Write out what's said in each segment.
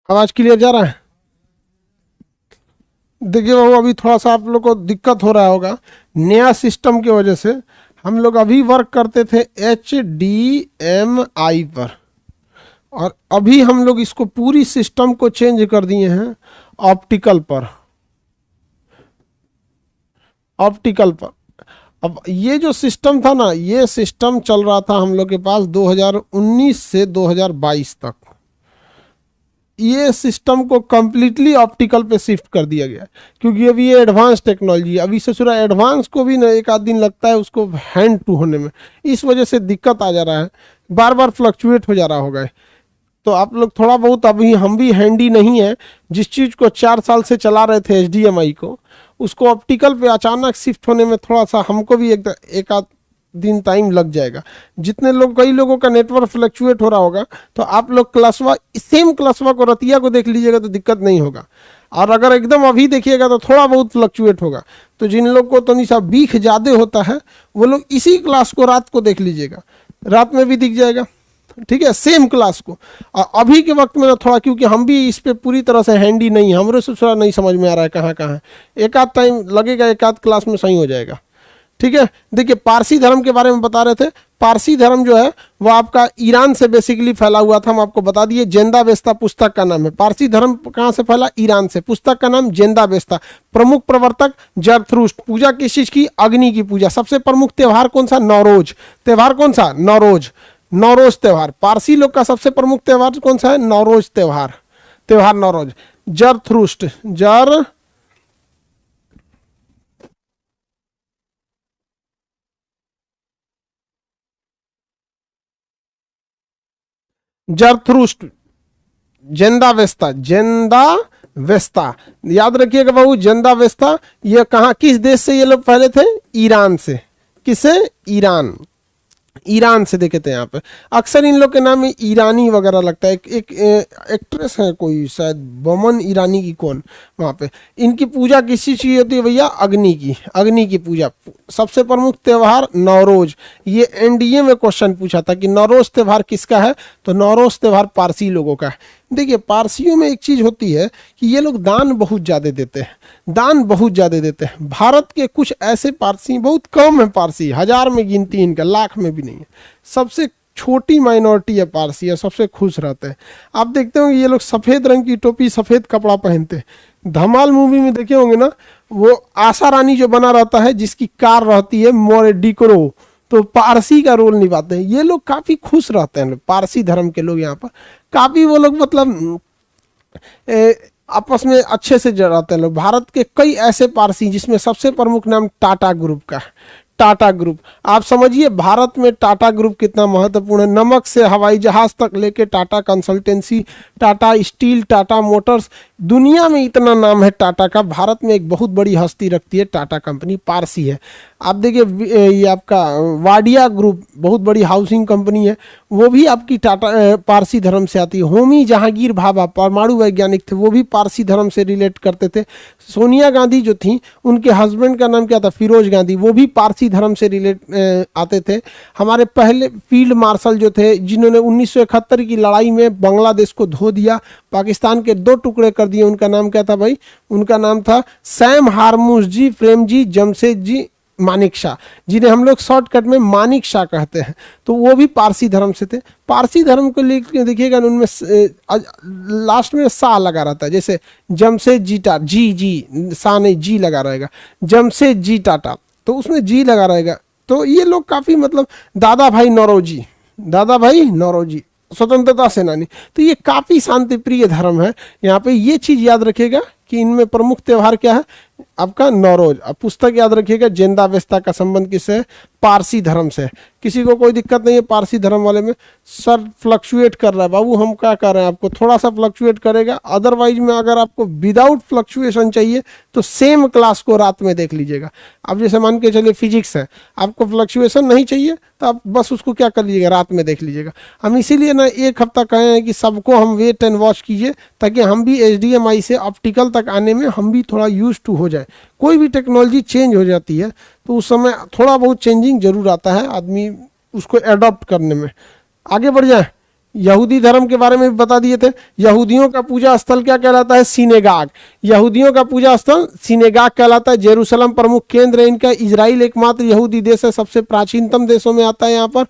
आवाज क्लियर जा रहा है? देखिए बाबू, अभी थोड़ा सा आप लोग को दिक्कत हो रहा होगा नया सिस्टम की वजह से। हम लोग अभी वर्क करते थे HDMI पर, और अभी हम लोग इसको पूरी सिस्टम को चेंज कर दिए हैं ऑप्टिकल पर। ऑप्टिकल पर अब ये जो सिस्टम था ना, ये सिस्टम चल रहा था हम लोग के पास 2019 से 2022 तक। ये सिस्टम को कम्प्लीटली ऑप्टिकल पे शिफ्ट कर दिया गया, क्योंकि अभी ये एडवांस टेक्नोलॉजी है। अभी ससुरा एडवांस को भी ना एक आध दिन लगता है उसको हैंड टू होने में, इस वजह से दिक्कत आ जा रहा है, बार बार फ्लक्चुएट हो जा रहा होगा। तो आप लोग थोड़ा बहुत, अभी हम भी हैंडी नहीं है। जिस चीज़ को 4 साल से चला रहे थे HDMI को, उसको ऑप्टिकल पे अचानक शिफ्ट होने में थोड़ा सा हमको भी एक आध दिन टाइम लग जाएगा। जितने लोग, कई लोगों का नेटवर्क फ्लक्चुएट हो रहा होगा, तो आप लोग क्लासवा, सेम क्लासवा को, रतिया को देख लीजिएगा तो दिक्कत नहीं होगा। और अगर एकदम अभी देखिएगा तो थोड़ा बहुत फ्लक्चुएट होगा। तो जिन लोग को तो सा बीख ज़्यादा होता है, वो लोग इसी क्लास को रात को देख लीजिएगा, रात में भी दिख जाएगा। ठीक है, सेम क्लास को। अभी के वक्त में ना थोड़ा, क्योंकि हम भी इस पे पूरी तरह से हैंडी नहीं है, हमरे से थोड़ा नहीं समझ में आ रहा है कहाँ कहाँ है। एक आध टाइम लगेगा, एक आध क्लास में सही हो जाएगा। ठीक है, देखिए पारसी धर्म के बारे में बता रहे थे। पारसी धर्म जो है वो आपका ईरान से बेसिकली फैला हुआ था। हम आपको बता दिए, जेंदावेस्ता पुस्तक का नाम है। पारसी धर्म कहाँ से फैला? ईरान से। पुस्तक का नाम जेंदावेस्ता। प्रमुख प्रवर्तक जरथ्रुस्ट। पूजा किस चीज की? अग्नि की पूजा। सबसे प्रमुख त्यौहार कौन सा? नौरोज। त्यौहार कौन सा? नौरोज। नौरोज त्यौहार। पारसी लोग का सबसे प्रमुख त्यौहार कौन सा है? नौरोज त्यौहार। त्यौहार नौरोज। जरथ्रुस्ट, जरथ्रुस्ट, जेंदावेस्ता, जेंदावेस्ता। याद रखिएगा बाबू, जेंदावेस्ता। ये कहाँ, किस देश से ये लोग पहले थे? ईरान से। किसे? ईरान। ईरान से देखे थे यहाँ पे। अक्सर इन लोग के नाम में ईरानी वगैरह लगता है। एक एक्ट्रेस है कोई, शायद बमन ईरानी की, कौन वहाँ पे। इनकी पूजा किसी चीज़ की होती है भैया? अग्नि की। अग्नि की पूजा। सबसे प्रमुख त्यौहार नौरोज। ये NDA में क्वेश्चन पूछा था कि नौरोज त्यौहार किसका है, तो नौरोज त्यौहार पारसी लोगों का है। देखिए पारसियों में एक चीज़ होती है कि ये लोग दान बहुत ज़्यादा देते हैं। दान बहुत ज़्यादा देते हैं। भारत के कुछ ऐसे पारसी, बहुत कम है पारसी, 1000 में गिनती इनका, लाख में भी नहीं है। सबसे छोटी माइनॉरिटी है पारसी, है सबसे खुश रहते हैं। आप देखते होंगे ये लोग सफ़ेद रंग की टोपी, सफ़ेद कपड़ा पहनते हैं। धमाल मूवी में देखे होंगे ना, वो आशा रानी जो बना रहता है, जिसकी कार रहती है मोरेडिक्रो, तो पारसी का रोल निभाते हैं। ये लोग काफ़ी खुश रहते हैं, पारसी धर्म के लोग यहाँ पर काफ़ी, वो लोग मतलब आपस में अच्छे से रहते हैं लोग। भारत के कई ऐसे पारसी, जिसमें सबसे प्रमुख नाम टाटा ग्रुप का है। टाटा ग्रुप, आप समझिए भारत में टाटा ग्रुप कितना महत्वपूर्ण है। नमक से हवाई जहाज तक लेके Tata consultancy, Tata steel, Tata Motors, दुनिया में इतना नाम है टाटा का। भारत में एक बहुत बड़ी हस्ती रखती है टाटा कंपनी, पारसी है। आप देखिए ये आपका वाडिया ग्रुप, बहुत बड़ी हाउसिंग कंपनी है, वो भी आपकी टाटा पारसी धर्म से आती है। होमी जहांगीर भाभा परमाणु वैज्ञानिक थे, वो भी पारसी धर्म से रिलेट करते थे। सोनिया गांधी जो थी, उनके हस्बैंड का नाम क्या था? फिरोज गांधी, वो भी पारसी धर्म से रिलेट आते थे। हमारे पहले फील्ड मार्शल जो थे, जिन्होंने 1971 की लड़ाई में बांग्लादेश को धो दिया, पाकिस्तान के 2 टुकड़े कर दिए, उनका नाम क्या था भाई? उनका नाम था सैम हारमूस जी, प्रेम जी, जमशेद जी, मानिक शाह, जिन्हें हम लोग शॉर्टकट में मानिक शाह कहते हैं। तो वो भी पारसी धर्म से थे। पारसी धर्म को लेकर देखिएगा, उनमें लास्ट में शाह लगा रहता है। जैसे जमशेद जी टाटा, जी शाह नहीं, जी लगा रहेगा। जमशेद जी टाटा, तो उसमें जी लगा रहेगा। तो ये लोग काफ़ी मतलब, दादा भाई नौरोजी, दादा भाई नौरोजी स्वतंत्रता सेनानी। तो ये काफ़ी शांति प्रिय धर्म है। यहाँ पे ये चीज़ याद रखिएगा कि इनमें प्रमुख त्यौहार क्या है? आपका नौरोज। अब पुस्तक याद रखिएगा, जेंदावेस्ता का संबंध किससे? पारसी धर्म से। किसी को कोई दिक्कत नहीं है पारसी धर्म वाले में? सर फ्लक्चुएट कर रहा है बाबू, हम क्या कर रहे हैं, आपको थोड़ा सा फ्लक्चुएट करेगा। अदरवाइज में अगर आपको विदाउट फ्लक्चुएशन चाहिए तो सेम क्लास को रात में देख लीजिएगा। अब जैसे मान के चलिए फिजिक्स है, आपको फ्लक्चुएशन नहीं चाहिए तो आप बस उसको क्या कर लीजिएगा, रात में देख लीजिएगा। हम इसीलिए ना 1 हफ्ता कहे हैं कि सबको हम वेट एंड वॉच कीजिए, ताकि हम भी HDMI से ऑप्टिकल तक आने में हम भी थोड़ा यूज टू हो जाए। कोई भी टेक्नोलॉजी चेंज हो जाती है तो उस समय थोड़ा बहुत चेंजिंग जरूर आता है, आदमी उसको एडॉप्ट करने में आगे बढ़ जाए। यहूदी धर्म के बारे में भी बता दिए थे। यहूदियों का पूजा स्थल क्या कहलाता है? सिनेगाग। यहूदियों का पूजा स्थल सिनेगाग कहलाता है। जेरूसलम प्रमुख केंद्र है इनका। इजराइल एकमात्र यहूदी देश है, सबसे प्राचीनतम देशों में आता है। यहाँ पर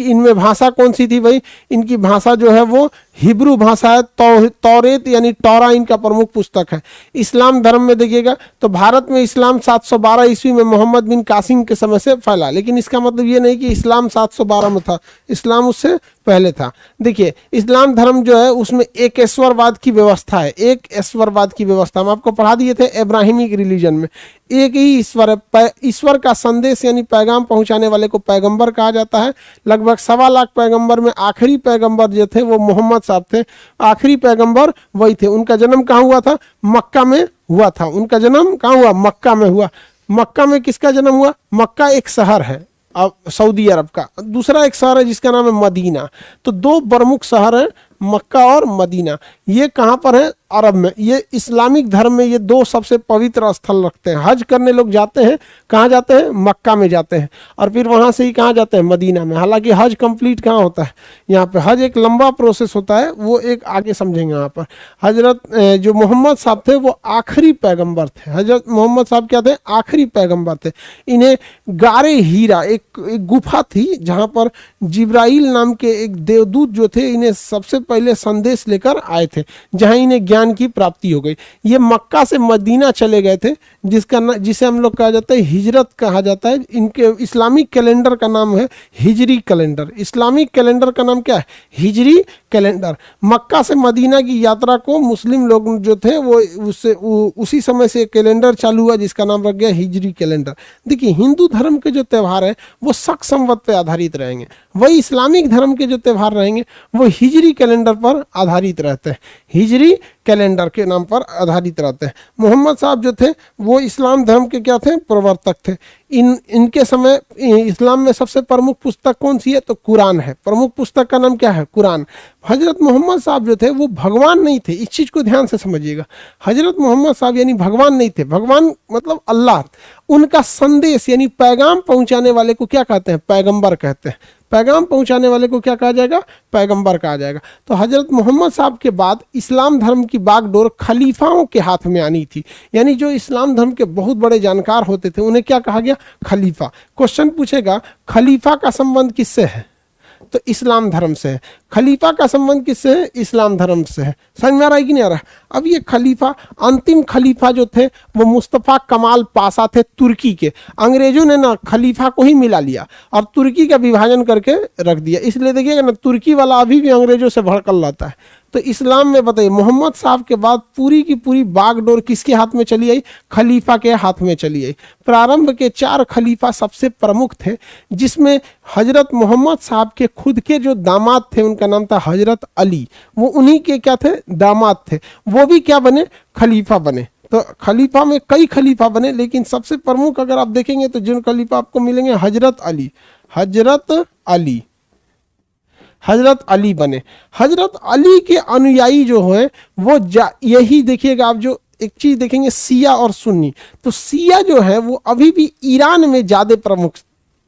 इनमें भाषा कौन सी थी भाई? इनकी भाषा जो है वो हिब्रू भाषा है। तौरेत यानी टौरा इनका प्रमुख पुस्तक है। इस्लाम धर्म में देखिएगा तो भारत में इस्लाम 712 ईस्वी में मोहम्मद बिन कासिम के समय से फैला, लेकिन इसका मतलब ये नहीं कि इस्लाम 712 में था, इस्लाम उससे पहले था। देखिए इस्लाम धर्म जो है उसमें एक ईश्वरवाद की व्यवस्था है, एक ईश्वरवाद की व्यवस्था हम आपको पढ़ा दिए थे इब्राहिमिक रिलीजन में। एक ही ईश्वर है। ईश्वर का संदेश यानी पैगाम पहुंचाने वाले को पैगंबर कहा जाता है। लगभग 1.25 लाख पैगंबर में आखिरी पैगंबर जो थे वो मोहम्मद साहब थे। आखिरी पैगंबर वही थे। उनका जन्म कहाँ हुआ था? मक्का में हुआ था। उनका जन्म कहाँ हुआ? मक्का में हुआ। मक्का में किसका जन्म हुआ? मक्का एक शहर है अब सऊदी अरब का। दूसरा एक शहर है जिसका नाम है मदीना। तो दो प्रमुख शहर हैं, मक्का और मदीना। ये कहाँ पर है? अरब में। ये इस्लामिक धर्म में ये दो सबसे पवित्र स्थल रखते हैं। हज करने लोग जाते हैं, कहाँ जाते हैं? मक्का में जाते हैं, और फिर वहाँ से ही कहाँ जाते हैं? मदीना में। हालांकि हज कंप्लीट कहाँ होता है? यहाँ पे हज एक लंबा प्रोसेस होता है, वो एक आगे समझेंगे यहाँ पर। हजरत जो मोहम्मद साहब थे वो आखिरी पैगंबर थे। हजरत मोहम्मद साहब क्या थे? आखिरी पैगंबर थे। इन्हें गारे हीरा एक गुफा थी जहाँ पर जिब्राइल नाम के एक देवदूत जो थे इन्हें सबसे पहले संदेश लेकर आए थे, जहां इन्हें ज्ञान की प्राप्ति हो गई। ये मक्का से मदीना चले गए थे, जिसे हम लोग कहा जाता है हिजरत कहा जाता है। इनके इस्लामिक कैलेंडर का नाम है हिजरी कैलेंडर। इस्लामिक कैलेंडर का नाम क्या है? हिजरी कैलेंडर। मक्का से मदीना की यात्रा को मुस्लिम लोग जो थे वो उसी समय से कैलेंडर चालू हुआ जिसका नाम रख गया हिजरी कैलेंडर। देखिए हिंदू धर्म के जो त्यौहार है वो शक संवत पे आधारित रहेंगे, वही इस्लामिक धर्म के जो त्यौहार रहेंगे वो हिजरी कैलेंडर पर आधारित रहते हैं। हिजरी कैलेंडर के नाम पर आधारित रहते हैं। मोहम्मद साहब जो थे वो इस्लाम धर्म के क्या थे? प्रवर्तक थे। इनके समय इस्लाम में सबसे प्रमुख पुस्तक कौन सी है? तो कुरान है। प्रमुख पुस्तक का नाम क्या है? कुरान। हजरत मोहम्मद साहब जो थे वो भगवान नहीं थे, इस चीज को ध्यान से समझिएगा। हजरत मोहम्मद साहब यानी भगवान नहीं थे। भगवान मतलब अल्लाह। उनका संदेश यानी पैगाम पहुंचाने वाले को क्या कहते हैं? पैगंबर कहते हैं। पैगाम पहुंचाने वाले को क्या कहा जाएगा? पैगंबर कहा जाएगा। तो हजरत मोहम्मद साहब के बाद इस्लाम धर्म की बागडोर खलीफाओं के हाथ में आनी थी, यानी जो इस्लाम धर्म के बहुत बड़े जानकार होते थे उन्हें क्या कहा गया? खलीफा। क्वेश्चन पूछेगा खलीफा का संबंध किससे है? तो इस्लाम धर्म से है। खलीफा का संबंध किससे है? इस्लाम धर्म से है। समझ में आ रहा है कि नहीं आ रहा? अब ये खलीफा, अंतिम खलीफा जो थे वो मुस्तफ़ा कमाल पाशा थे तुर्की के। अंग्रेजों ने ना खलीफा को ही मिला लिया और तुर्की का विभाजन करके रख दिया। इसलिए देखिएगा ना तुर्की वाला अभी भी अंग्रेजों से भड़कल रहता है। तो इस्लाम में बताइए मोहम्मद साहब के बाद पूरी की पूरी बागडोर किसके हाथ में चली आई? खलीफा के हाथ में चली आई। प्रारंभ के 4 खलीफा सबसे प्रमुख थे, जिसमें हजरत मोहम्मद साहब के खुद के जो दामाद थे उनका नाम था हजरत अली। वो उन्हीं के क्या थे? दामाद थे। वो भी क्या बने? खलीफा बने। तो खलीफा में कई खलीफा बने, लेकिन सबसे प्रमुख अगर आप देखेंगे तो जिन खलीफा आपको मिलेंगे हजरत अली। हजरत अली बने। हजरत अली के अनुयायी जो है वो यही देखिएगा आप जो एक चीज देखेंगे सिया और सुन्नी। तो सिया जो है वो अभी भी ईरान में ज्यादा प्रमुख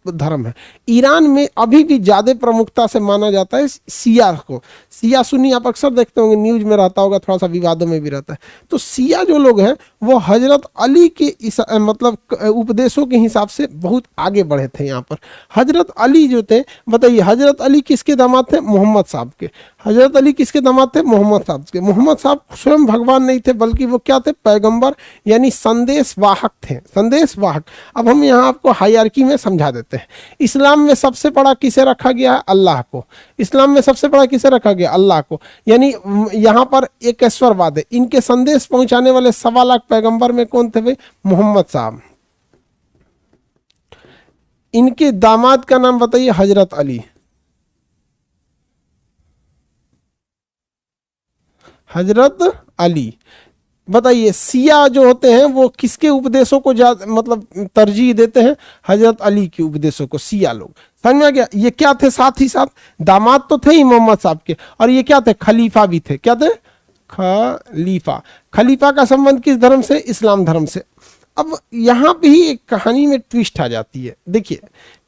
धर्म है। ईरान में अभी भी ज्यादा प्रमुखता से माना जाता है सिया को। सिया सुन्नी आप अक्सर देखते होंगे, न्यूज में रहता होगा, थोड़ा सा विवादों में भी रहता है। तो सिया जो लोग हैं वो हजरत अली के मतलब उपदेशों के हिसाब से बहुत आगे बढ़े थे। यहाँ पर हजरत अली जो थे, बताइए हजरत अली किसके दामाद थे? मोहम्मद साहब के। हजरत अली किसके दामाद थे? मोहम्मद साहब के। मोहम्मद साहब स्वयं भगवान नहीं थे, बल्कि वो क्या थे? पैगंबर यानी संदेश वाहक थे। संदेश वाहक। अब हम यहाँ आपको हायरार्की में समझा देते हैं। इस्लाम में सबसे बड़ा किसे रखा गया है? अल्लाह को। इस्लाम में सबसे बड़ा किसे रखा गया? अल्लाह को। यानी यहाँ पर एक ईश्वरवाद है। इनके संदेश पहुंचाने वाले 1.25 लाख पैगंबर में कौन थे भाई? मोहम्मद साहब। इनके दामाद का नाम बताइए? हजरत अली। हजरत अली। बताइए सिया जो होते हैं वो किसके उपदेशों को मतलब तरजीह देते हैं? हजरत अली के उपदेशों को सिया लोग। समझ में आ गया? ये क्या थे? साथ ही साथ दामाद तो थे ही मोहम्मद साहब के, और ये क्या थे? खलीफा भी थे। क्या थे? खलीफा। खलीफा का संबंध किस धर्म से? इस्लाम धर्म से। अब यहाँ पे ही एक कहानी में ट्विस्ट आ जाती है। देखिए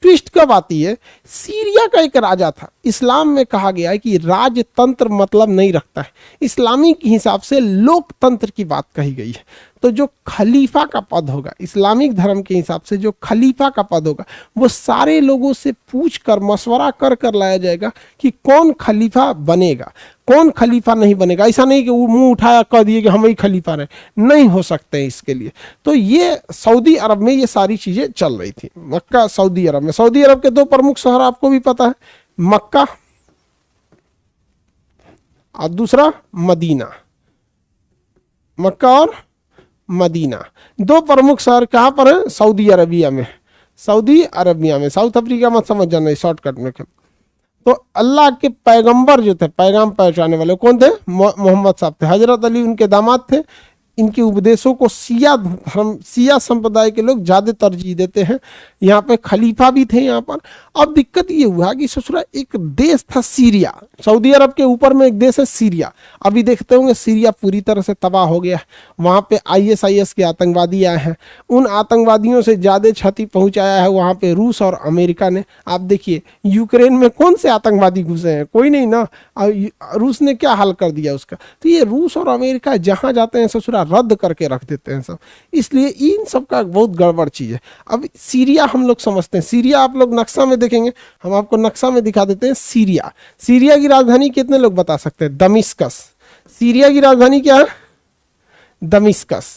ट्विस्ट कब आती है, सीरिया का एक राजा था। इस्लाम में कहा गया है कि राजतंत्र मतलब नहीं रखता है, इस्लामिक हिसाब से लोकतंत्र की बात कही गई है। तो जो खलीफा का पद होगा, इस्लामिक धर्म के हिसाब से जो खलीफा का पद होगा, वो सारे लोगों से पूछ कर मशवरा कर कर लाया जाएगा कि कौन खलीफा बनेगा, कौन खलीफा नहीं बनेगा। ऐसा नहीं कि वो मुंह उठाया कह दिए कि हम ही खलीफा रहे, नहीं हो सकते हैं इसके लिए। तो ये सऊदी अरब में ये सारी चीज़ें चल रही थी। मक्का सऊदी अरब में, सऊदी अरब के दो प्रमुख शहर आपको भी पता है, मक्का और दूसरा मदीना। मक्का और मदीना दो प्रमुख शहर कहाँ पर है, सऊदी अरबिया में। सऊदी अरबिया में, साउथ अफ्रीका मत समझ जाना शॉर्टकट में। तो अल्लाह के पैगंबर जो थे, पैगाम पहुंचाने वाले कौन थे, मोहम्मद साहब थे। हजरत अली उनके दामाद थे। इनके उपदेशों को सिया धर्म, सिया संप्रदाय के लोग ज़्यादा तरजीह देते हैं। यहाँ पे खलीफा भी थे यहाँ पर। अब दिक्कत ये हुआ कि ससुरा एक देश था सीरिया, सऊदी अरब के ऊपर में एक देश है सीरिया। अभी देखते होंगे सीरिया पूरी तरह से तबाह हो गया। वहाँ पे ISIS के आतंकवादी आए हैं। उन आतंकवादियों से ज़्यादा क्षति पहुँचाया है वहाँ पे रूस और अमेरिका ने। आप देखिए यूक्रेन में कौन से आतंकवादी घुसे हैं, कोई नहीं ना। रूस ने क्या हाल कर दिया उसका। तो ये रूस और अमेरिका जहाँ जाते हैं ससुरा रद्द करके रख देते हैं सब। इसलिए इन सब का बहुत गड़बड़ चीज़ है। अब सीरिया हम लोग समझते हैं, सीरिया आप लोग नक्शा में देखेंगे, हम आपको नक्शा में दिखा देते हैं। सीरिया, सीरिया की राजधानी कितने लोग बता सकते हैं, दमिश्कस। सीरिया की राजधानी क्या है, दमिश्कस।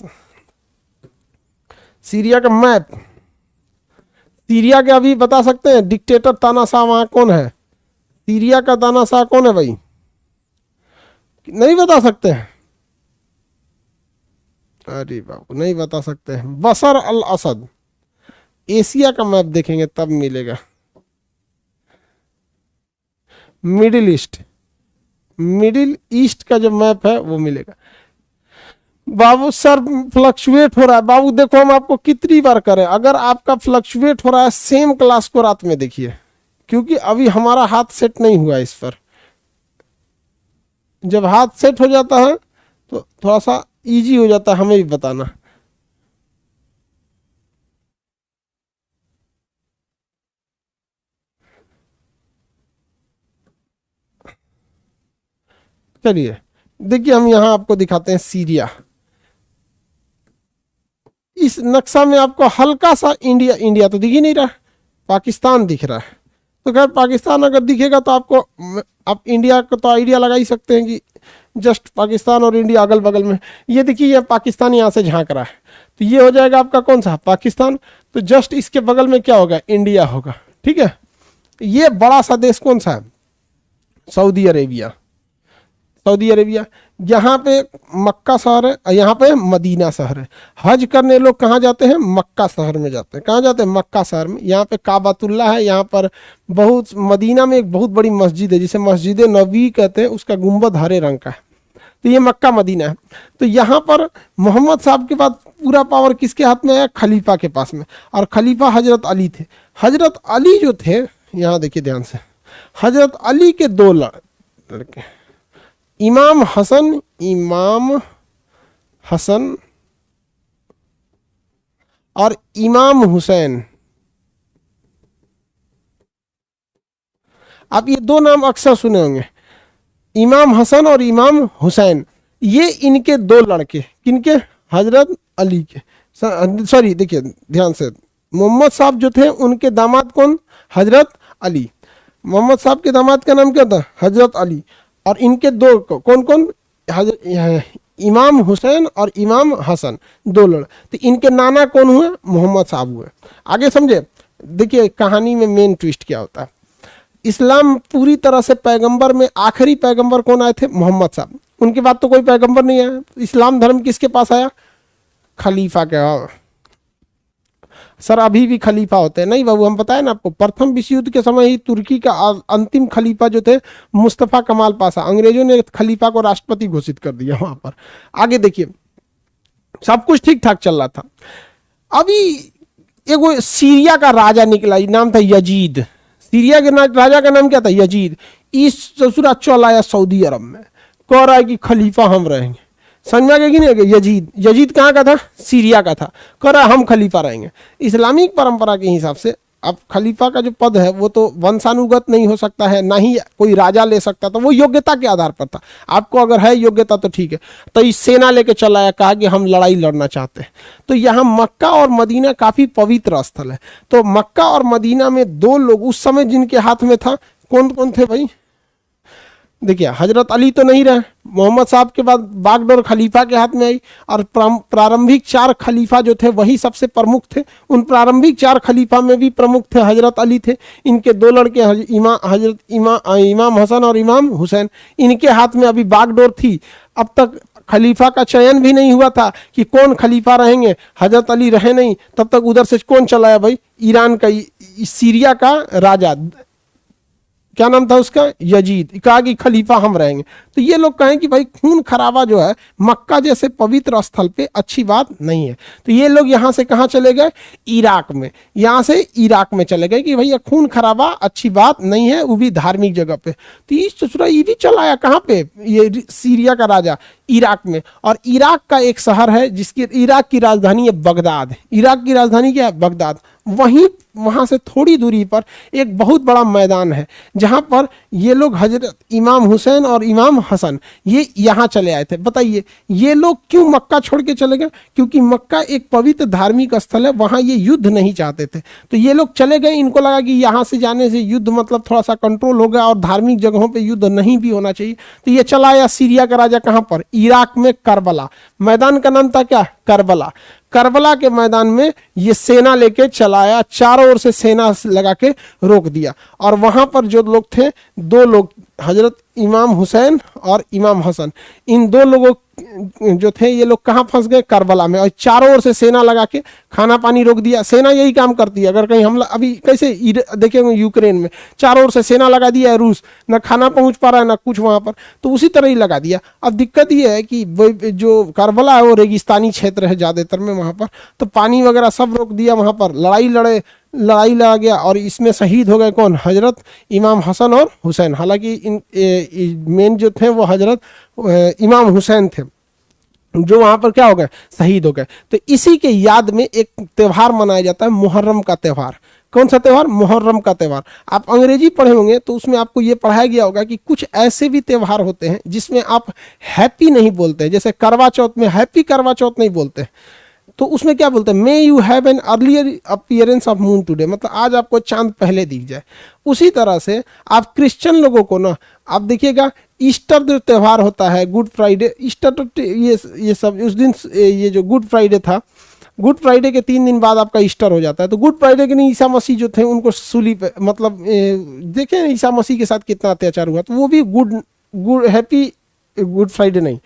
सीरिया का मैप, सीरिया के अभी बता सकते हैं डिक्टेटर तानाशाह वहां कौन है, सीरिया का तानाशाह कौन है भाई, नहीं बता सकते हैं। अरे बाबू नहीं बता सकते हैं, बशर अल असद। एशिया का मैप देखेंगे तब मिलेगा। मिडिल ईस्ट, मिडिल ईस्ट का जो मैप है वो मिलेगा। बाबू सर फ्लक्चुएट हो रहा है, बाबू देखो हम आपको कितनी बार करें, अगर आपका फ्लक्चुएट हो रहा है सेम क्लास को रात में देखिए, क्योंकि अभी हमारा हाथ सेट नहीं हुआ इस पर। जब हाथ सेट हो जाता है तो थोड़ा सा इजी हो जाता है हमें भी बताना। चलिए देखिए हम यहां आपको दिखाते हैं सीरिया। इस नक्शा में आपको हल्का सा इंडिया, इंडिया तो दिख ही नहीं रहा, पाकिस्तान दिख रहा है। तो खैर पाकिस्तान अगर दिखेगा तो आपको, आप इंडिया को तो आइडिया लगा ही सकते हैं कि जस्ट पाकिस्तान और इंडिया अगल बगल में। ये देखिए ये पाकिस्तान यहाँ से झांक रहा है, तो ये हो जाएगा आपका कौन सा, पाकिस्तान। तो जस्ट इसके बगल में क्या होगा, इंडिया होगा। ठीक है, ये बड़ा सा देश कौन सा है, सऊदी अरेबिया। सऊदी अरेबिया, यहाँ पे मक्का शहर है, यहाँ पे मदीना शहर है। हज करने लोग कहाँ जाते हैं, मक्का शहर में जाते हैं। कहाँ जाते हैं, मक्का शहर में। यहाँ पे काबातुल्ला है, यहाँ पर बहुत, मदीना में एक बहुत बड़ी मस्जिद है जिसे मस्जिद नबी कहते हैं, उसका गुंबद हरे रंग का है। तो ये मक्का मदीना है। तो यहाँ पर मोहम्मद साहब के बाद पूरा पावर किसके हाथ में है, खलीफा के पास में। और खलीफा हजरत अली थे। हजरत अली जो थे, यहाँ देखिए ध्यान से, हजरत अली के दो लड़के, इमाम हसन, इमाम हसन और इमाम हुसैन। आप ये दो नाम अक्सर सुने होंगे, इमाम हसन और इमाम हुसैन। ये इनके दो लड़के, किनके, हजरत अली के। सॉरी देखिए ध्यान से, मोहम्मद साहब जो थे उनके दामाद कौन, हजरत अली। मोहम्मद साहब के दामाद का नाम क्या था, हजरत अली। और इनके दो कौन कौन, इमाम हुसैन और इमाम हसन, दो लड़। तो इनके नाना कौन हुए, मोहम्मद साहब हुए। आगे समझे। देखिए कहानी में मेन ट्विस्ट क्या होता है। इस्लाम पूरी तरह से पैगंबर में आखिरी पैगंबर कौन आए थे, मोहम्मद साहब। उनके बाद तो कोई पैगंबर नहीं आया। इस्लाम धर्म किसके पास आया, खलीफा के। सर अभी भी खलीफा होते हैं, नहीं बाबू हम बताए ना आपको, प्रथम विश्व युद्ध के समय ही तुर्की का अंतिम खलीफा जो थे मुस्तफ़ा कमाल पाशा, अंग्रेजों ने खलीफा को राष्ट्रपति घोषित कर दिया वहां पर। आगे देखिए सब कुछ ठीक ठाक चल रहा था। अभी एक सीरिया का राजा निकला, नाम था यजीद। सीरिया के राजा का नाम क्या था, यजीद। इस ससुरा चल आया सऊदी अरब में, कह रहा है कि खलीफा हम रहेंगे। समझ में आ गया कि नहीं आ गया? यजीद, यजीद कहाँ का था? सीरिया का था। कह रहा हम खलीफा रहेंगे। इस्लामिक परंपरा के हिसाब से अब खलीफा का जो पद है वो तो वंशानुगत नहीं हो सकता है, ना ही कोई राजा ले सकता, तो वो योग्यता के आधार पर था। आपको अगर है योग्यता तो ठीक है। तो इस सेना लेके चला आया, कहा कि हम लड़ाई लड़ना चाहते हैं। तो यहाँ मक्का और मदीना काफी पवित्र स्थल है। तो मक्का और मदीना में दो लोग उस समय जिनके हाथ में था, कौन कौन थे भाई? देखिए, हजरत अली तो नहीं रहे, मोहम्मद साहब के बाद बागडोर खलीफा के हाथ में आई। और प्रारंभिक 4 खलीफा जो थे वही सबसे प्रमुख थे। उन प्रारंभिक 4 खलीफा में भी प्रमुख थे हजरत अली थे। इनके 2 लड़के इमाम हसन और इमाम हुसैन, इनके हाथ में अभी बागडोर थी। अब तक खलीफा का चयन भी नहीं हुआ था कि कौन खलीफा रहेंगे। हजरत अली रहे नहीं, तब तक उधर से कौन चलाया भाई? ईरान का, सीरिया का राजा, क्या नाम था उसका? यजीद। कहा कि खलीफा हम रहेंगे। तो ये लोग कहें कि भाई खून खराबा जो है मक्का जैसे पवित्र स्थल पे अच्छी बात नहीं है। तो ये लोग यहाँ से कहाँ चले गए? इराक में। यहाँ से इराक में चले गए कि भैया खून खराबा अच्छी बात नहीं है, वो भी धार्मिक जगह पे। तो ये चुचरा ये भी चला आया कहाँ पे? ये सीरिया का राजा इराक में। और इराक का एक शहर है जिसकी, इराक की राजधानी है बगदाद। इराक की राजधानी क्या है? बगदाद। वहां से थोड़ी दूरी पर एक बहुत बड़ा मैदान है जहां पर ये लोग हजरत इमाम हुसैन और इमाम हसन ये यहाँ चले आए थे। बताइए ये लोग क्यों मक्का छोड़ के चले गए? क्योंकि मक्का एक पवित्र धार्मिक स्थल है, वहां ये युद्ध नहीं चाहते थे। तो ये लोग चले गए, इनको लगा कि यहाँ से जाने से युद्ध मतलब थोड़ा सा कंट्रोल होगा और धार्मिक जगहों पर युद्ध नहीं भी होना चाहिए। तो ये चला आया सीरिया का राजा कहाँ पर? इराक में करबला। मैदान का नाम था क्या? करबला। करबला के मैदान में ये सेना लेके चलाया, चारों ओर से सेना लगा के रोक दिया। और वहां पर जो लोग थे, 2 लोग, हजरत इमाम हुसैन और इमाम हसन, इन 2 लोगों जो थे ये लोग कहाँ फंस गए? करबला में। और चारों ओर से सेना लगा के खाना पानी रोक दिया। सेना यही काम करती है, अगर कहीं हमला, अभी कैसे देखेंगे यूक्रेन में चारों ओर से सेना लगा दिया है रूस, ना खाना पहुंच पा रहा है ना कुछ वहां पर, तो उसी तरह ही लगा दिया। अब दिक्कत ये है कि जो करबला है वो रेगिस्तानी क्षेत्र है ज्यादातर में वहां पर, तो पानी वगैरह सब रोक दिया। वहां पर लड़ाई लड़ा गया और इसमें शहीद हो गए कौन? हजरत इमाम हसन और हुसैन। हालांकि इन मेन जो थे वो हजरत इमाम हुसैन थे, जो वहां पर क्या हो गए? शहीद हो गए। तो इसी के याद में एक त्यौहार मनाया जाता है, मुहर्रम का त्यौहार। कौन सा त्यौहार? मुहर्रम का त्यौहार। आप अंग्रेजी पढ़े होंगे तो उसमें आपको ये पढ़ाया गया होगा कि कुछ ऐसे भी त्यौहार होते हैं जिसमें आप हैप्पी नहीं बोलते हैं। जैसे करवा चौथ में हैप्पी करवा चौथ नहीं बोलते, तो उसमें क्या बोलते हैं? May you have an earlier appearance of moon today, मतलब आज आपको चांद पहले दिख जाए। उसी तरह से आप क्रिश्चियन लोगों को ना, आप देखिएगा ईस्टर जो त्यौहार होता है, गुड फ्राइडे, ईस्टर तो ये सब उस दिन, ये जो गुड फ्राइडे था, गुड फ्राइडे के 3 दिन बाद आपका ईस्टर हो जाता है। तो गुड फ्राइडे के नहीं, ईसा मसीह जो थे उनको सूली पे, मतलब देखें ईसा मसीह के साथ कितना अत्याचार हुआ, तो वो भी हैप्पी गुड फ्राइडे नहीं।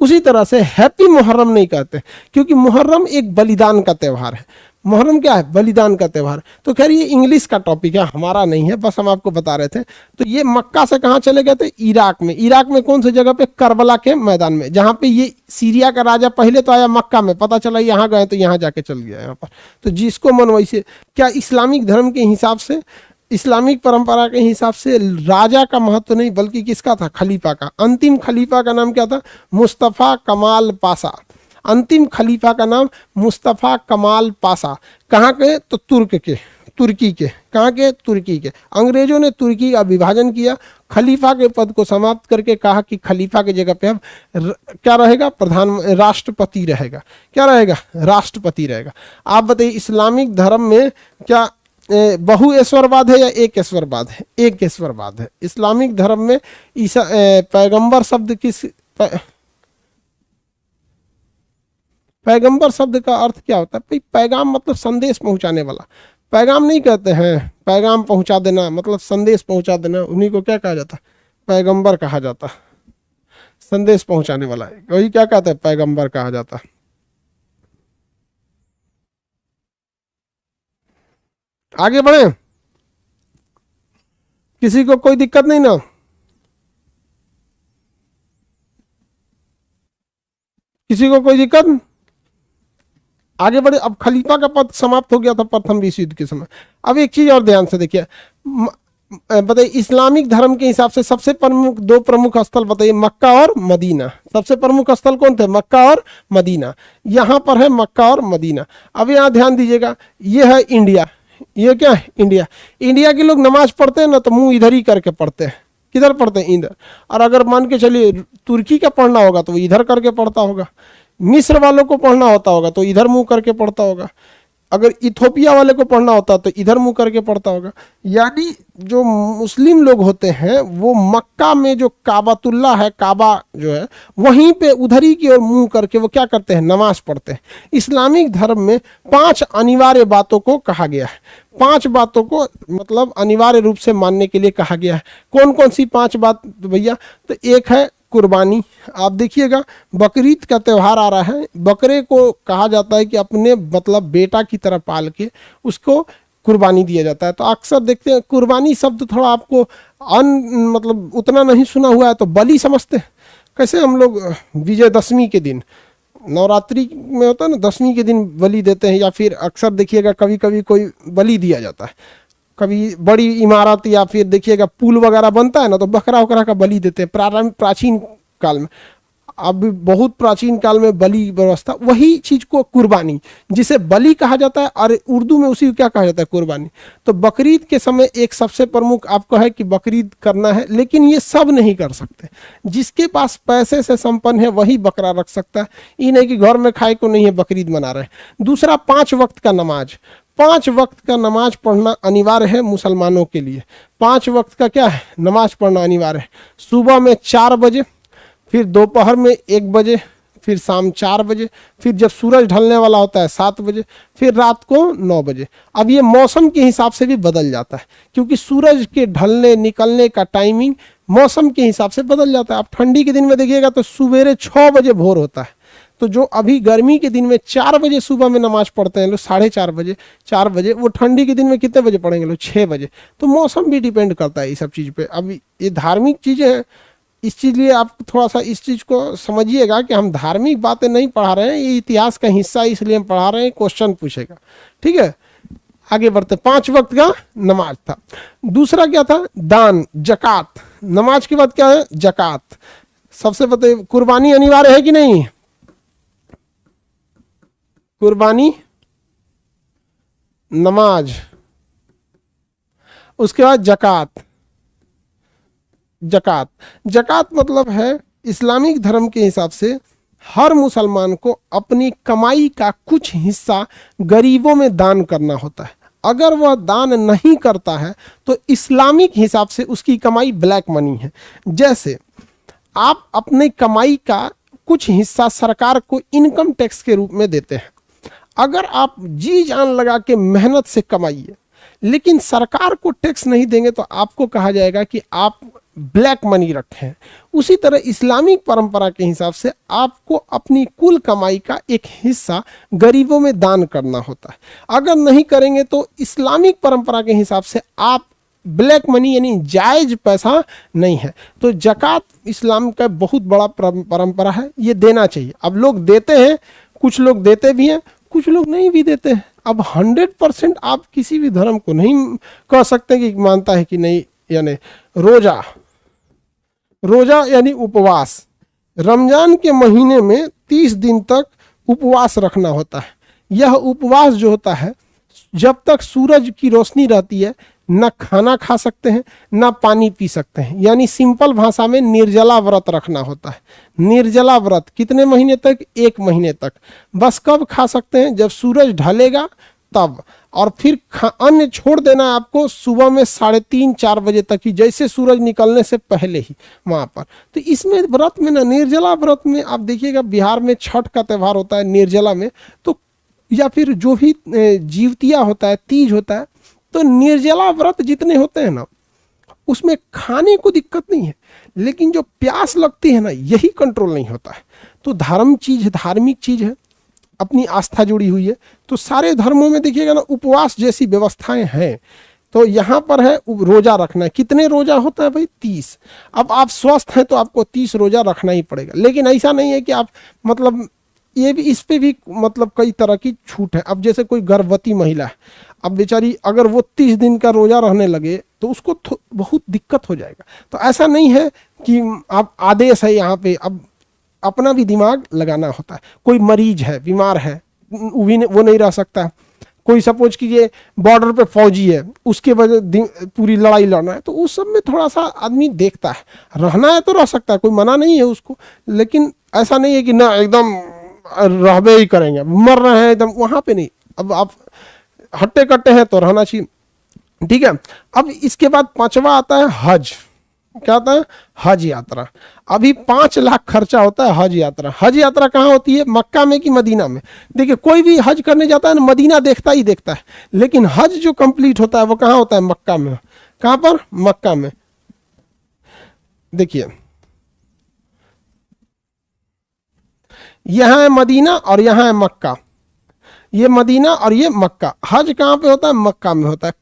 उसी तरह से हैप्पी मुहर्रम नहीं कहते, क्योंकि मुहर्रम एक बलिदान का त्यौहार है। मुहर्रम क्या है? बलिदान का त्यौहार। तो खैर ये इंग्लिश का टॉपिक है, हमारा नहीं है, बस हम आपको बता रहे थे। तो ये मक्का से कहाँ चले गए थे? इराक में। इराक में कौन सी जगह पे? करबला के मैदान में, जहाँ पे ये सीरिया का राजा पहले तो आया मक्का में, पता चला यहाँ गए तो यहाँ जाके चल गया यहाँ पर। तो जिसको मन वैसे, क्या इस्लामिक धर्म के हिसाब से, इस्लामिक परंपरा के हिसाब से राजा का महत्व नहीं बल्कि किसका था? खलीफा का। अंतिम खलीफा का नाम क्या था? मुस्तफ़ा कमाल पाशा। अंतिम खलीफा का नाम मुस्तफ़ा कमाल पाशा। कहाँ के? तो तुर्की के। कहाँ के? तुर्की के। अंग्रेजों ने तुर्की का विभाजन किया, खलीफा के पद को समाप्त करके कहा कि खलीफा की जगह पे अब क्या रहेगा? राष्ट्रपति रहेगा। क्या रहेगा? राष्ट्रपति रहेगा। आप बताइए इस्लामिक धर्म में क्या बहु ईश्वरवाद है या एक ईश्वरवाद है? एक ईश्वरवाद है। इस्लामिक धर्म में ईसा पैगंबर शब्द पैगंबर शब्द का अर्थ क्या होता है भाई? पैगाम मतलब संदेश पहुंचाने वाला। पैगाम नहीं कहते हैं, पैगाम पहुंचा देना मतलब संदेश पहुंचा देना, उन्हीं को क्या कहा जाता है? पैगंबर कहा जाता। संदेश पहुंचाने वाला है, वही क्या कहते हैं? पैगंबर कहा जाता। आगे बढ़े, किसी को कोई दिक्कत नहीं ना? किसी को कोई दिक्कत? आगे बढ़े। अब खलीफा का पद समाप्त हो गया था प्रथम विश्व युद्ध के समय। अब एक चीज और ध्यान से देखिए, बताइए इस्लामिक धर्म के हिसाब से सबसे प्रमुख दो प्रमुख स्थल बताइए, मक्का और मदीना। सबसे प्रमुख स्थल कौन थे? मक्का और मदीना। यहाँ पर है मक्का और मदीना। अब यहाँ ध्यान दीजिएगा, ये है इंडिया, ये क्या है? इंडिया। इंडिया के लोग नमाज पढ़ते हैं ना तो मुंह इधर ही करके पढ़ते हैं। किधर पढ़ते हैं? इधर। और अगर मान के चलिए तुर्की का पढ़ना होगा तो वो इधर करके पढ़ता होगा, मिस्र वालों को पढ़ना होता होगा तो इधर मुंह करके पढ़ता होगा, अगर इथोपिया वाले को पढ़ना होता तो इधर मुंह करके पढ़ता होगा। यानी जो मुस्लिम लोग होते हैं वो मक्का में जो काबातुल्ला है, काबा जो है, वहीं पे उधर ही की ओर मुंह करके वो क्या करते हैं? नमाज पढ़ते हैं। इस्लामिक धर्म में 5 अनिवार्य बातों को कहा गया है, 5 बातों को मतलब अनिवार्य रूप से मानने के लिए कहा गया है। कौन कौन सी 5 बात भैया? तो एक है कुर्बानी। आप देखिएगा बकरीद का त्यौहार आ रहा है, बकरे को कहा जाता है कि अपने मतलब बेटा की तरह पाल के उसको कुर्बानी दिया जाता है। तो अक्सर देखते हैं कुर्बानी शब्द थोड़ा आपको मतलब उतना नहीं सुना हुआ है तो बलि समझते हैं। कैसे हम लोग विजयदशमी के दिन, नवरात्रि में होता है ना, दशमी के दिन बलि देते हैं, या फिर अक्सर देखिएगा कभी कभी कोई बलि दिया जाता है, कभी बड़ी इमारत या फिर देखिएगा पुल वगैरह बनता है ना तो बकरा वकरा का बलि देते हैं। प्राचीन काल में, अब बहुत प्राचीन काल में बलि व्यवस्था, वही चीज को कुर्बानी, जिसे बलि कहा जाता है और उर्दू में उसी को क्या कहा जाता है? कुर्बानी। तो बकरीद के समय एक सबसे प्रमुख आपको है कि बकरीद करना है, लेकिन ये सब नहीं कर सकते। जिसके पास पैसे से संपन्न है वही बकरा रख सकता है, ये नहीं कि घर में खाए को नहीं है बकरीद मना रहे हैं। दूसरा 5 वक्त का नमाज, 5 वक्त का नमाज पढ़ना अनिवार्य है मुसलमानों के लिए। 5 वक्त का क्या है? नमाज पढ़ना अनिवार्य है। सुबह में 4 बजे, फिर दोपहर में 1 बजे, फिर शाम 4 बजे, फिर जब सूरज ढलने वाला होता है 7 बजे, फिर रात को 9 बजे। अब ये मौसम के हिसाब से भी बदल जाता है, क्योंकि सूरज के ढलने निकलने का टाइमिंग मौसम के हिसाब से बदल जाता है। आप ठंडी के दिन में देखिएगा तो सवेरे 6 बजे भोर होता है, तो जो अभी गर्मी के दिन में 4 बजे सुबह में नमाज पढ़ते हैं लोग, 4:30 बजे, 4 बजे, वो ठंडी के दिन में कितने बजे पढ़ेंगे लोग? 6 बजे। तो मौसम भी डिपेंड करता है इस सब चीज़ पे। अब ये धार्मिक चीज़ें हैं, इस चीज़ लिए आप थोड़ा सा इस चीज़ को समझिएगा कि हम धार्मिक बातें नहीं पढ़ा रहे हैं, ये इतिहास का हिस्सा इसलिए हम पढ़ा रहे हैं, क्वेश्चन पूछेगा। ठीक है, आगे बढ़ते। 5 वक्त का नमाज था। दूसरा क्या था? दान, जकात। नमाज के बाद क्या है? जकात। सबसे बताइए, कुर्बानी अनिवार्य है कि नहीं? कुर्बानी, नमाज, उसके बाद जकात। जकात, जकात मतलब है इस्लामिक धर्म के हिसाब से हर मुसलमान को अपनी कमाई का कुछ हिस्सा गरीबों में दान करना होता है। अगर वह दान नहीं करता है तो इस्लामिक हिसाब से उसकी कमाई ब्लैक मनी है। जैसे आप अपनी कमाई का कुछ हिस्सा सरकार को इनकम टैक्स के रूप में देते हैं। अगर आप जी जान लगा के मेहनत से कमाइए लेकिन सरकार को टैक्स नहीं देंगे तो आपको कहा जाएगा कि आप ब्लैक मनी रखे हैं। उसी तरह इस्लामिक परंपरा के हिसाब से आपको अपनी कुल कमाई का एक हिस्सा गरीबों में दान करना होता है। अगर नहीं करेंगे तो इस्लामिक परंपरा के हिसाब से आप ब्लैक मनी यानी जायज पैसा नहीं है। तो जकात इस्लाम का बहुत बड़ा परंपरा है, ये देना चाहिए। अब लोग देते हैं, कुछ लोग देते भी हैं, कुछ लोग नहीं भी देते हैं। अब 100% आप किसी भी धर्म को नहीं कह सकते कि मानता है कि नहीं। यानी रोजा, रोजा यानी उपवास, रमजान के महीने में 30 दिन तक उपवास रखना होता है। यह उपवास जो होता है जब तक सूरज की रोशनी रहती है ना खाना खा सकते हैं ना पानी पी सकते हैं, यानी सिंपल भाषा में निर्जला व्रत रखना होता है। निर्जला व्रत कितने महीने तक? 1 महीने तक। बस कब खा सकते हैं? जब सूरज ढलेगा तब, और फिर अन्न छोड़ देना है आपको सुबह में 3:30-4 बजे तक ही, जैसे सूरज निकलने से पहले ही वहाँ पर। तो इसमें व्रत में ना, निर्जला व्रत में आप देखिएगा बिहार में छठ का त्यौहार होता है निर्जला में, तो या फिर जो भी जीवतिया होता है, तीज होता है, तो निर्जला व्रत जितने होते हैं ना उसमें खाने को दिक्कत नहीं है, लेकिन जो प्यास लगती है ना यही कंट्रोल नहीं होता है। तो धर्म चीज है, धार्मिक चीज है, अपनी आस्था जुड़ी हुई है। तो सारे धर्मों में देखिएगा ना उपवास जैसी व्यवस्थाएं हैं। तो यहाँ पर है रोजा रखना है। कितने रोजा होता है भाई? 30। अब आप स्वस्थ हैं तो आपको 30 रोजा रखना ही पड़ेगा, लेकिन ऐसा नहीं है कि आप मतलब ये भी, इस पे भी मतलब कई तरह की छूट है। अब जैसे कोई गर्भवती महिला है, अब बेचारी अगर वो 30 दिन का रोजा रहने लगे तो उसको बहुत दिक्कत हो जाएगा। तो ऐसा नहीं है कि आप आदेश है यहाँ पे, अब अपना भी दिमाग लगाना होता है। कोई मरीज है, बीमार है, वो नहीं रह सकता। कोई सपोज कीजिए बॉर्डर पे फौजी है, उसके वजह पूरी लड़ाई लड़ना है, तो उस सब में थोड़ा सा आदमी देखता है। रहना है तो रह सकता है, कोई मना नहीं है उसको, लेकिन ऐसा नहीं है कि ना एकदम रहबे ही करेंगे, मर रहे हैं एकदम, वहां पे नहीं। अब आप हट्टे कट्टे हैं तो रहना चाहिए, ठीक है। अब इसके बाद पांचवा आता है हज। क्या आता है? हज यात्रा। अभी 5 लाख खर्चा होता है हज यात्रा। हज यात्रा कहाँ होती है? मक्का में कि मदीना में? देखिए कोई भी हज करने जाता है ना, मदीना देखता ही देखता है, लेकिन हज जो कंप्लीट होता है वो कहाँ होता है? मक्का में। कहाँ पर? मक्का में। देखिए यहां है मदीना और यहां है मक्का, ये मदीना और ये मक्का। हज कहाँ पे होता है? मक्का में होता है।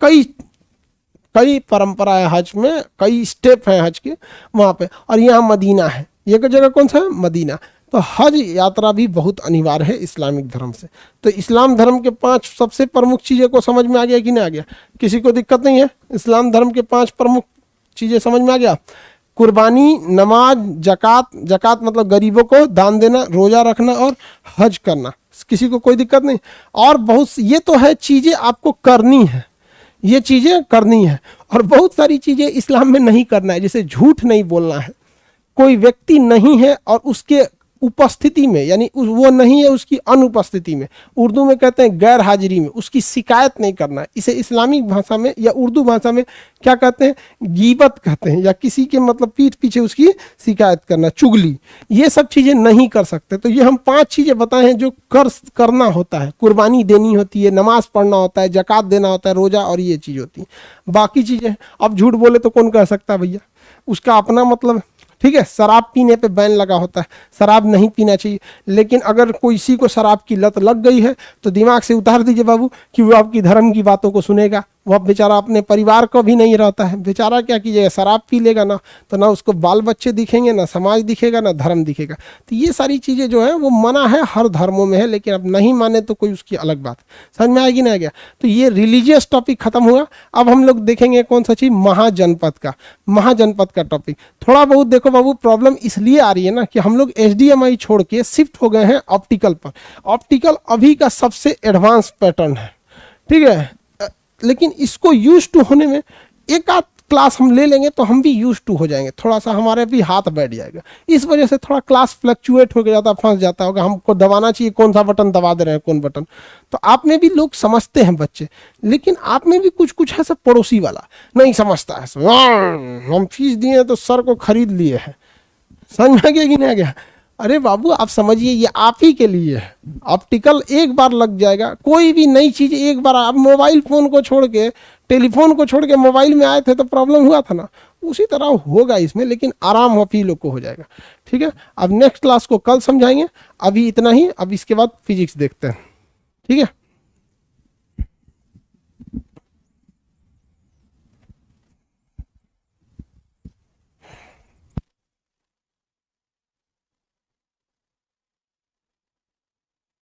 कई परंपरा है हज में, कई स्टेप है हज के वहां पे, और यहाँ मदीना है। ये जगह कौन सा है? मदीना। तो हज यात्रा भी बहुत अनिवार्य है इस्लामिक धर्म से। तो इस्लाम धर्म के 5 सबसे प्रमुख चीज़ें को समझ में आ गया कि नहीं आ गया? किसी को दिक्कत नहीं है? इस्लाम धर्म के 5 प्रमुख चीज़ें समझ में आ गया? कुर्बानी, नमाज, जक़ात, जक़ात मतलब गरीबों को दान देना, रोज़ा रखना और हज करना। किसी को कोई दिक्कत नहीं? और बहुत ये तो है चीज़ें आपको करनी है, ये चीज़ें करनी है। और बहुत सारी चीज़ें इस्लाम में नहीं करना है, जैसे झूठ नहीं बोलना है। कोई व्यक्ति नहीं है और उसके उपस्थिति में, यानी वो नहीं है उसकी अनुपस्थिति में, उर्दू में कहते हैं गैर हाजिरी में, उसकी शिकायत नहीं करना है। इसे इस्लामिक भाषा में या उर्दू भाषा में क्या कहते हैं? गीबत कहते हैं, या किसी के मतलब पीठ पीछे उसकी शिकायत करना, चुगली, ये सब चीज़ें नहीं कर सकते। तो ये हम 5 चीज़ें बताए हैं जो करना होता है। कुर्बानी देनी होती है, नमाज पढ़ना होता है, जक़ात देना होता है, रोज़ा, और ये चीज़ होती है। बाकी चीज़ें अब झूठ बोले तो कौन कह सकता है भैया, उसका अपना मतलब, ठीक है। शराब पीने पे बैन लगा होता है, शराब नहीं पीना चाहिए। लेकिन अगर किसी को शराब की लत लग गई है तो दिमाग से उतार दीजिए बाबू कि वो आपकी धर्म की बातों को सुनेगा। वह बेचारा अपने परिवार को भी नहीं रहता है, बेचारा क्या कीजिएगा, शराब पी लेगा ना, तो ना उसको बाल बच्चे दिखेंगे, ना समाज दिखेगा, ना धर्म दिखेगा। तो ये सारी चीज़ें जो है वो मना है, हर धर्मों में है, लेकिन अब नहीं माने तो कोई उसकी अलग बात। समझ में आएगी ना? आ गया? तो ये रिलीजियस टॉपिक खत्म हुआ। अब हम लोग देखेंगे कौन सा चीज़? महाजनपद का टॉपिक। थोड़ा बहुत देखो बाबू, प्रॉब्लम इसलिए आ रही है ना कि हम लोग HDMI छोड़ के शिफ्ट हो गए हैं ऑप्टिकल पर। ऑप्टिकल अभी का सबसे एडवांस पैटर्न है, ठीक है। लेकिन इसको यूज टू होने में एक आध क्लास हम ले लेंगे तो हम भी यूज टू हो जाएंगे, थोड़ा सा हमारे भी हाथ बैठ जाएगा। इस वजह से थोड़ा क्लास फ्लक्चुएट हो जाता, फंस जाता होगा, हमको दबाना चाहिए, कौन सा बटन दबा दे रहे हैं, कौन बटन। तो आप में भी लोग समझते हैं बच्चे, लेकिन आप में भी कुछ कुछ है सब पड़ोसी वाला नहीं समझता है। हम फीस दिए तो सर को खरीद लिए हैं। समझ में आ गया कि नहीं आ गया? अरे बाबू आप समझिए, ये आप ही के लिए है। ऑप्टिकल एक बार लग जाएगा, कोई भी नई चीज़ एक बार, आप मोबाइल फ़ोन को छोड़ के, टेलीफोन को छोड़ के मोबाइल में आए थे तो प्रॉब्लम हुआ था ना, उसी तरह होगा इसमें, लेकिन आराम आप ही लोग को हो जाएगा, ठीक है। अब नेक्स्ट क्लास को कल समझाएंगे, अभी इतना ही। अब इसके बाद फिजिक्स देखते हैं, ठीक है।